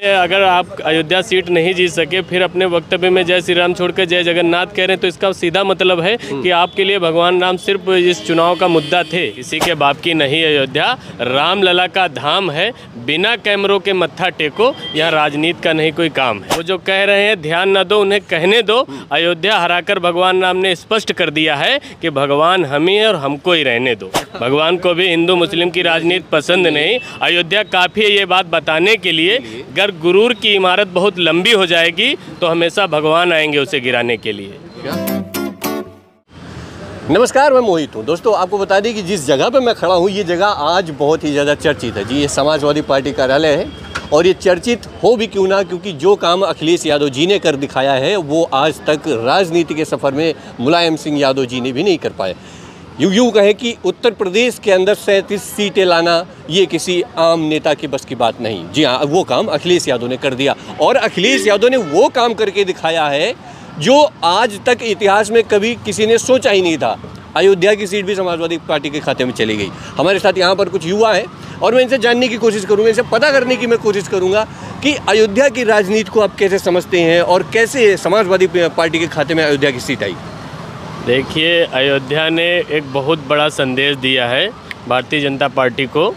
अगर आप अयोध्या सीट नहीं जीत सके फिर अपने वक्तव्य में जय श्री राम छोड़कर जय जगन्नाथ कह रहे हैं, तो इसका सीधा मतलब है कि आपके लिए भगवान राम सिर्फ इस चुनाव का मुद्दा थे। किसी के बाप की नहीं अयोध्या, राम लला का धाम है, बिना कैमरों के मत्था टेको, यहाँ राजनीति का नहीं कोई काम है। वो जो कह रहे हैं ध्यान न दो, उन्हें कहने दो। अयोध्या हराकर भगवान राम ने स्पष्ट कर दिया है कि भगवान हम ही है और हमको ही रहने दो। भगवान को भी हिंदू मुस्लिम की राजनीति पसंद नहीं। अयोध्या काफ़ी है ये बात बताने के लिए। अगर गुरूर की इमारत बहुत लंबी हो जाएगी तो हमेशा भगवान आएंगे उसे गिराने के लिए। नमस्कार, मैं मोहित हूँ। दोस्तों, आपको बता दें कि जिस जगह पे मैं खड़ा हूँ ये जगह आज बहुत ही ज़्यादा चर्चित है जी। ये समाजवादी पार्टी कार्यालय है और ये चर्चित हो भी क्यों ना, क्योंकि जो काम अखिलेश यादव जी ने कर दिखाया है वो आज तक राजनीति के सफ़र में मुलायम सिंह यादव जी ने भी नहीं कर पाए। यूँ कहें कि उत्तर प्रदेश के अंदर 37 सीटें लाना ये किसी आम नेता के बस की बात नहीं। जी हाँ, वो काम अखिलेश यादव ने कर दिया और अखिलेश यादव ने वो काम करके दिखाया है जो आज तक इतिहास में कभी किसी ने सोचा ही नहीं था। अयोध्या की सीट भी समाजवादी पार्टी के खाते में चली गई। हमारे साथ यहाँ पर कुछ युवा है और मैं इनसे जानने की कोशिश करूँगा, इनसे पता करने की मैं कोशिश करूँगा कि अयोध्या की राजनीति को आप कैसे समझते हैं और कैसे समाजवादी पार्टी के खाते में अयोध्या की सीट आई। देखिए, अयोध्या ने एक बहुत बड़ा संदेश दिया है भारतीय जनता पार्टी को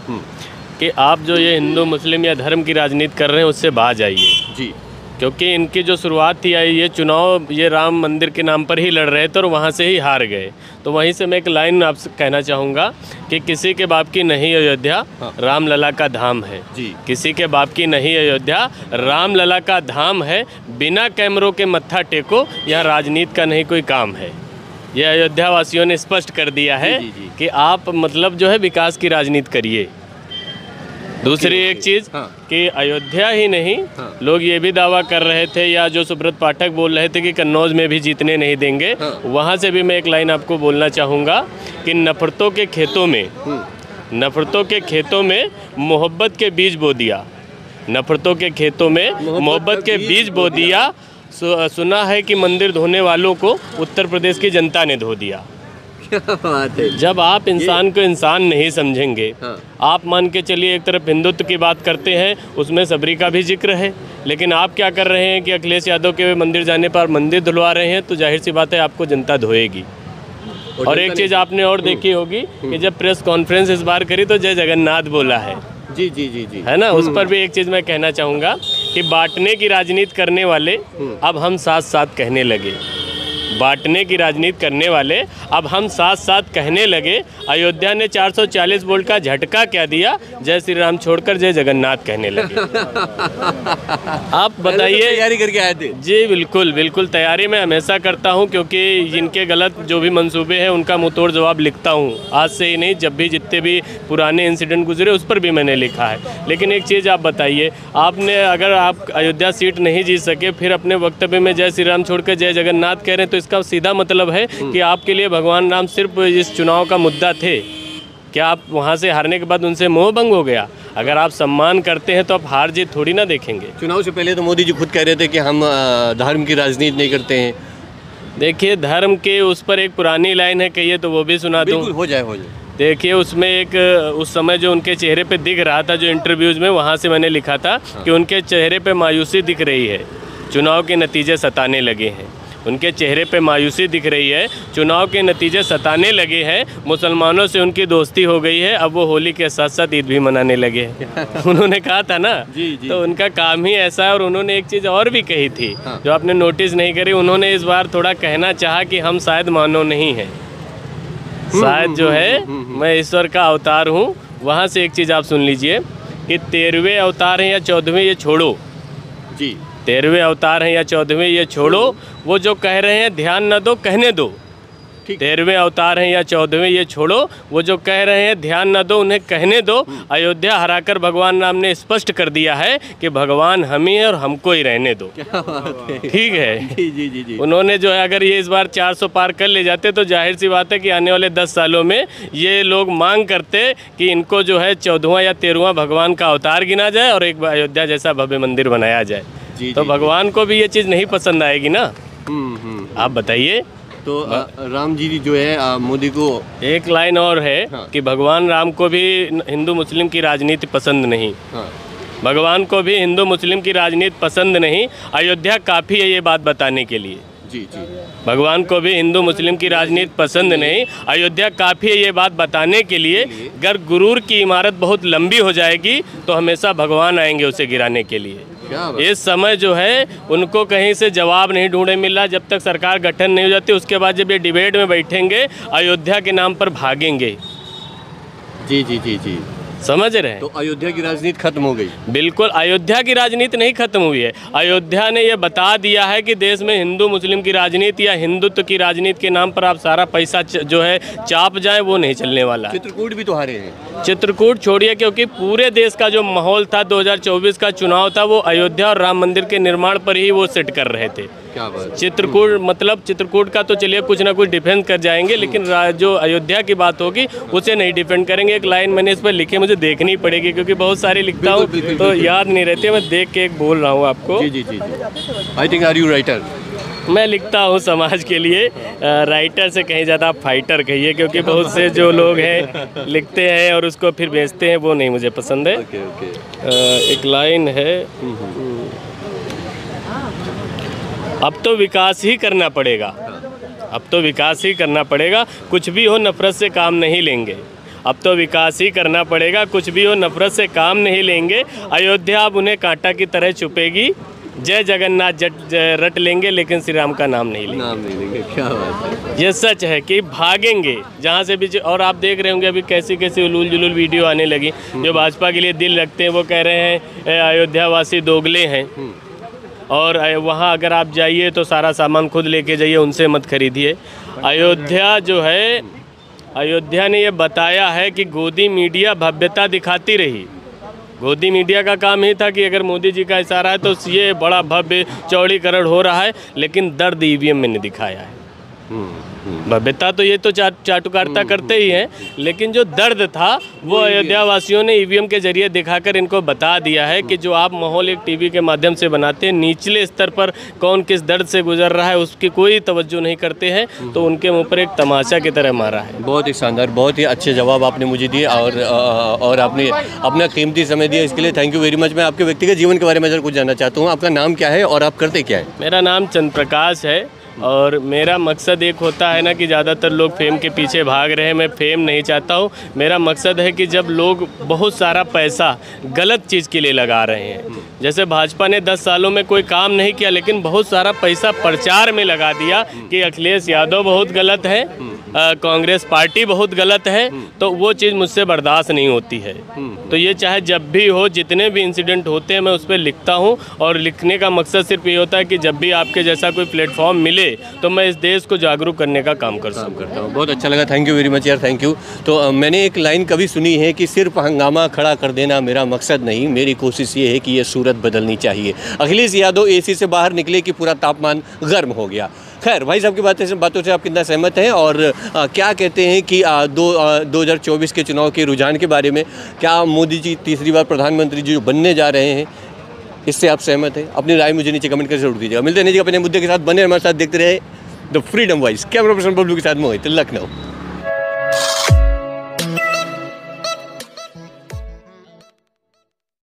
कि आप जो ये हिंदू मुस्लिम या धर्म की राजनीति कर रहे हैं उससे बाज आइए जी। क्योंकि इनकी जो शुरुआत थी ये चुनाव ये राम मंदिर के नाम पर ही लड़ रहे थे और वहाँ से ही हार गए। तो वहीं से मैं एक लाइन आपसे कहना चाहूँगा कि किसी के बाप की नहीं अयोध्या, राम लला का धाम है जी। किसी के बाप की नहीं अयोध्या, राम लला का धाम है, बिना कैमरों के मत्था टेको, यहाँ राजनीति का नहीं कोई काम है। ये अयोध्या वासियों ने स्पष्ट कर दिया है कि आप मतलब जो है विकास की राजनीति करिए। दूसरी एक चीज़ कि अयोध्या ही नहीं, लोग ये भी दावा कर रहे थे या जो सुब्रत पाठक बोल रहे थे कि कन्नौज में भी जीतने नहीं देंगे। वहाँ से भी मैं एक लाइन आपको बोलना चाहूँगा कि नफरतों के खेतों में मोहब्बत के बीज बो दिया। नफरतों के खेतों में मोहब्बत के बीज बो दिया। सुना है कि मंदिर धोने वालों को उत्तर प्रदेश की जनता ने धो दिया। क्या बात है। जब आप इंसान को इंसान नहीं समझेंगे, आप मान के चलिए एक तरफ हिंदुत्व की बात करते हैं, उसमें सबरी का भी जिक्र है, लेकिन आप क्या कर रहे हैं कि अखिलेश यादव के मंदिर जाने पर मंदिर धुलवा रहे हैं, तो जाहिर सी बात है आपको जनता धोएगी। और एक चीज़ आपने और देखी होगी कि जब प्रेस कॉन्फ्रेंस इस बार करी तो जय जगन्नाथ बोला है जी जी जी जी, है ना। उस पर भी एक चीज़ मैं कहना चाहूँगा कि बांटने की राजनीति करने वाले अब हम साथ साथ कहने लगे। बांटने की राजनीति करने वाले अब हम साथ साथ कहने लगे। अयोध्या ने 440 वोल्ट का झटका क्या दिया, जय श्री राम छोड़कर जय जगन्नाथ कहने लगे। आप बताइए। तैयारी करके आए थे जी? बिल्कुल बिल्कुल, तैयारी मैं हमेशा करता हूं क्योंकि जिनके गलत जो भी मंसूबे हैं उनका मुंहतोड़ जवाब लिखता हूं। आज से ही नहीं, जब भी जितने भी पुराने इंसिडेंट गुजरे उस पर भी मैंने लिखा है। लेकिन एक चीज़ आप बताइए, आपने अगर आप अयोध्या सीट नहीं जीत सके फिर अपने वक्तव्य में जय श्री राम छोड़कर जय जगन्नाथ कह रहे हैं, तो इसका सीधा मतलब है कि आपके लिए भगवान राम सिर्फ इस चुनाव का मुद्दा थे। क्या आप वहाँ से हारने के बाद उनसे मोह भंग हो गया? अगर आप सम्मान करते हैं तो आप हार जीत थोड़ी ना देखेंगे। चुनाव से पहले तो मोदी जी खुद कह रहे थे कि हम धर्म की राजनीति नहीं करते हैं। देखिए, धर्म के उस पर एक पुरानी लाइन है, कहिए तो वो भी सुना दूँ। हो जाए। देखिए, उसमें एक उस समय जो उनके चेहरे पे दिख रहा था, जो इंटरव्यूज़ में, वहाँ से मैंने लिखा था कि उनके चेहरे पे मायूसी दिख रही है, चुनाव के नतीजे सताने लगे हैं। उनके चेहरे पे मायूसी दिख रही है, चुनाव के नतीजे सताने लगे हैं, मुसलमानों से उनकी दोस्ती हो गई है, अब वो होली के साथ साथ ईद भी मनाने लगे हैं। उन्होंने कहा था ना जी। तो उनका काम ही ऐसा है। और उन्होंने एक चीज़ और भी कही थी जो आपने नोटिस नहीं करी। उन्होंने इस बार थोड़ा कहना चाहा कि हम शायद मानव नहीं हैं, शायद जो है मैं ईश्वर का अवतार हूँ। वहाँ से एक चीज़ आप सुन लीजिए कि 13वें अवतार हैं या 14वें ये छोड़ो जी। 13वें अवतार हैं या 14वें ये छोड़ो, वो जो कह रहे हैं ध्यान न दो, कहने दो। 13वें अवतार हैं या 14वें ये छोड़ो, वो जो कह रहे हैं ध्यान न दो, उन्हें कहने दो। अयोध्या हराकर भगवान राम ने स्पष्ट कर दिया है कि भगवान हम ही है और हमको ही रहने दो। ठीक है जी जी जी जी। उन्होंने जो है अगर ये इस बार 400 पार कर ले जाते तो जाहिर सी बात है कि आने वाले 10 सालों में ये लोग मांग करते कि इनको जो है 14वां या 13वां भगवान का अवतार गिना जाए और एक अयोध्या जैसा भव्य मंदिर बनाया जाए। तो भगवान को भी ये चीज़ नहीं पसंद आएगी ना। आप बताइए। तो राम जी जो है मोदी को एक लाइन और है कि भगवान राम को भी हिंदू मुस्लिम की राजनीति पसंद नहीं। भगवान को भी हिंदू मुस्लिम की राजनीति पसंद नहीं, अयोध्या काफ़ी है ये बात बताने के लिए। जी जी। भगवान को भी हिंदू मुस्लिम की राजनीति पसंद नहीं, अयोध्या काफ़ी है ये बात बताने के लिए। अगर गुरूर की इमारत बहुत लंबी हो जाएगी तो हमेशा भगवान आएंगे उसे गिराने के लिए। इस समय जो है उनको कहीं से जवाब नहीं ढूंढे मिल रहा। जब तक सरकार गठन नहीं हो जाती उसके बाद जब ये डिबेट में बैठेंगे अयोध्या के नाम पर भागेंगे। जी जी जी जी, समझ रहे हैं। तो अयोध्या की राजनीति खत्म हो गई? बिल्कुल, अयोध्या की राजनीति नहीं खत्म हुई है। अयोध्या ने यह बता दिया है कि देश में हिंदू मुस्लिम की राजनीति या हिंदुत्व की राजनीति के नाम पर आप सारा पैसा जो है चाप जाए, वो नहीं चलने वाला। चित्रकूट भी तो हारे हैं। चित्रकूट छोड़िए, क्योंकि पूरे देश का जो माहौल था 2024 का चुनाव था वो अयोध्या और राम मंदिर के निर्माण पर ही वो सेट कर रहे थे। क्या बात। चित्रकूट मतलब चित्रकूट का तो चलिए कुछ ना कुछ डिफेंड कर जाएंगे, लेकिन जो अयोध्या की बात होगी उसे नहीं डिफेंड करेंगे। एक लाइन मैंने इस पर लिखी, मुझे देखनी पड़ेगी क्योंकि बहुत सारी लिखता हूँ तो याद नहीं रहती है। मैं देख के एक बोल रहा हूँ आपको। जी जी जी। I think are you writer? मैं लिखता हूँ समाज के लिए। राइटर से कहीं ज़्यादा आप फाइटर कहिए, क्योंकि बहुत से जो लोग हैं लिखते हैं और उसको फिर बेचते हैं, वो नहीं मुझे पसंद है। एक लाइन है, अब तो विकास ही करना पड़ेगा, अब तो विकास ही करना पड़ेगा, कुछ भी हो नफरत से काम नहीं लेंगे। अब तो विकास ही करना पड़ेगा, कुछ भी हो नफरत से काम नहीं लेंगे। अयोध्या अब उन्हें कांटा की तरह छुपेगी, जय जगन्नाथ रट लेंगे लेकिन श्री राम का नाम नहीं लेंगे। क्या बात है। ये सच है कि भागेंगे जहाँ से भी। और आप देख रहे होंगे अभी कैसी कैसी उलूल जुलूल वीडियो आने लगी। जो भाजपा के लिए दिल रखते हैं वो कह रहे हैं अयोध्या वासी दोगले हैं, और वहाँ अगर आप जाइए तो सारा सामान खुद लेके जाइए, उनसे मत खरीदिए। अयोध्या जो है, अयोध्या ने ये बताया है कि गोदी मीडिया भव्यता दिखाती रही। गोदी मीडिया का काम ही था कि अगर मोदी जी का इशारा है तो ये बड़ा भव्य चौड़ीकरण हो रहा है, लेकिन दर्द ईवीएम में नहीं दिखाया है। भव्यता तो ये तो चाटुकारिता करते ही हैं, लेकिन जो दर्द था वो अयोध्या वासियों ने ईवीएम के जरिए दिखाकर इनको बता दिया है कि जो आप माहौल एक टीवी के माध्यम से बनाते हैं, निचले स्तर पर कौन किस दर्द से गुजर रहा है उसकी कोई तवज्जो नहीं करते हैं, तो उनके मुंह पर एक तमाशा की तरह मारा है। बहुत ही शानदार, बहुत ही अच्छे जवाब आपने मुझे दिए और आपने अपना कीमती समय दिया, इसके लिए थैंक यू वेरी मच। मैं आपके व्यक्तिगत जीवन के बारे में कुछ जानना चाहता हूँ। आपका नाम क्या है और आप करते क्या है? मेरा नाम चंद्र प्रकाश है और मेरा मकसद एक होता है ना कि ज़्यादातर लोग फेम के पीछे भाग रहे हैं। मैं फेम नहीं चाहता हूँ। मेरा मकसद है कि जब लोग बहुत सारा पैसा गलत चीज़ के लिए लगा रहे हैं, जैसे भाजपा ने 10 सालों में कोई काम नहीं किया लेकिन बहुत सारा पैसा प्रचार में लगा दिया कि अखिलेश यादव बहुत गलत है, कांग्रेस पार्टी बहुत गलत है, तो वो चीज़ मुझसे बर्दाश्त नहीं होती है। तो ये चाहे जब भी हो, जितने भी इंसिडेंट होते हैं मैं उस पर लिखता हूँ, और लिखने का मकसद सिर्फ ये होता है कि जब भी आपके जैसा कोई प्लेटफॉर्म मिले तो मैं इस देश को जागरूक करने का काम करता हूँ। बहुत अच्छा लगा, थैंक यू वेरी मच यार, थैंक यू। तो मैंने एक लाइन कभी सुनी है कि सिर्फ हंगामा खड़ा कर देना मेरा मकसद नहीं, मेरी कोशिश ये है कि ये सूरत बदलनी चाहिए। अखिलेश यादव एसी से बाहर निकले कि पूरा तापमान गर्म हो गया। खैर भाई साहब की बातों से आप कितना सहमत हैं और क्या कहते हैं कि 2024 के चुनाव के रुझान के बारे में? क्या मोदी जी तीसरी बार प्रधानमंत्री जी जो बनने जा रहे हैं, इससे आप सहमत हैं? अपनी राय मुझे नीचे कमेंट कर जरूर दीजिएगा। मिलते हैं अपने मुद्दे के साथ, बने हमारे साथ, देखते रहे the freedom voice. Camera person Bablu के साथ मोहित, लखनऊ।